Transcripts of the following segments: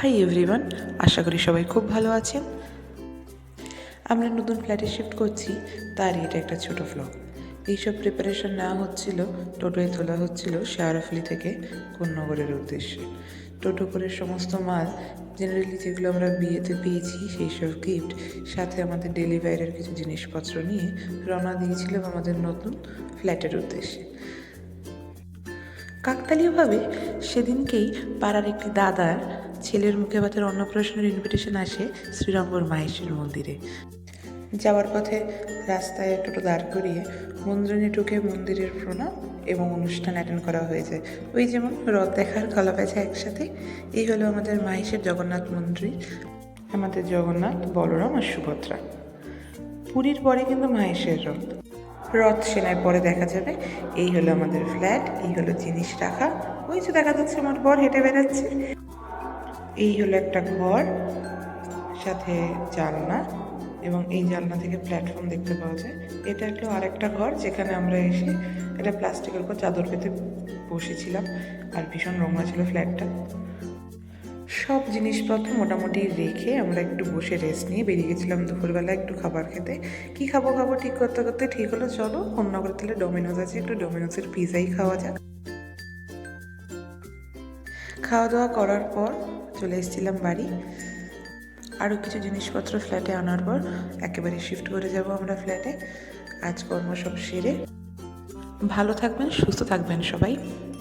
Hi everyone, আশা করি সবাই খুব ভালো আছেন। আমরা নতুন ফ্ল্যাটে শিফট করছি, তারই এটা একটা ছোট ভ্লগ। এইসব প্রিপারেশন নেওয়া হচ্ছিল, টোটোয় তোলা হচ্ছিল শেয়ারফলি থেকে কোন্নগরের উদ্দেশ্যে। টোটো করে সমস্ত মাল, জেনারেলি যেগুলো আমরা বিয়েতে পেয়েছি সেই সব গিফট, সাথে আমাদের ডেলি ওয়্যারের কিছু জিনিসপত্র নিয়ে রওনা দিয়েছিলাম আমাদের নতুন ফ্ল্যাটের উদ্দেশ্যে। কাকতালীয়ভাবে সেদিনকেই পাড়ার একটি দাদার ছেলের মুখে ভাতের অন্নপ্রাশনের ইনভিটেশন আসে শ্রীরামপুর মাহেশ্বর মন্দিরে। যাওয়ার পথে রাস্তায় টোটো দাঁড় করিয়ে মন্দিরে ঢুকে মন্দিরের প্রণাম এবং অনুষ্ঠান অ্যাটেন্ড করা হয়ে যায়। ওই যেমন রথ দেখার গলা বেজা একসাথে। এই হলো আমাদের মাহেশের জগন্নাথ মন্দির, আমাদের জগন্নাথ, বলরাম আর সুভদ্রা। পুরীর পরে কিন্তু মাহেশের রথ সেনায় পরে দেখা যাবে। এই হলো আমাদের ফ্ল্যাট, এই হলো জিনিস রাখা। ওই যে দেখা যাচ্ছে আমার বর হেঁটে বেড়াচ্ছে। এই হলো একটা ঘর, সাথে জানলা, এবং এই জানলা থেকে প্ল্যাটফর্ম দেখতে পাওয়া যায়। এটা একটু আরেকটা ঘর যেখানে আমরা এসে এটা প্লাস্টিকের উপর চাদর পেতে বসেছিলাম, আর ভীষণ নোংরা ছিল ফ্ল্যাটটা। সব জিনিসপত্র মোটামুটি রেখে আমরা একটু বসে রেস্ট নিয়ে বেরিয়ে গেছিলাম দুপুরবেলা একটু খাবার খেতে। কি খাবো ঠিক করতে করতে ঠিক হলো চলো কোন্নগর তাহলে ডোমিনোজ আছে, একটু ডোমিনোজের পিজাই খাওয়া যাক। খাওয়া দাওয়া করার পর চলে এসেছিলাম বাড়ি। আরও কিছু জিনিসপত্র ফ্ল্যাটে আনার পর একেবারে শিফট করে যাব আমরা ফ্ল্যাটে। কাজকর্ম সব সেরে ভালো থাকবেন, সুস্থ থাকবেন সবাই।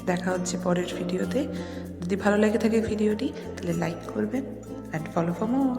দেখা হচ্ছে পরের ভিডিওতে। যদি ভালো লেগে থাকে ভিডিওটি তাহলে লাইক করবেন অ্যান্ড ফলো ফর মোর।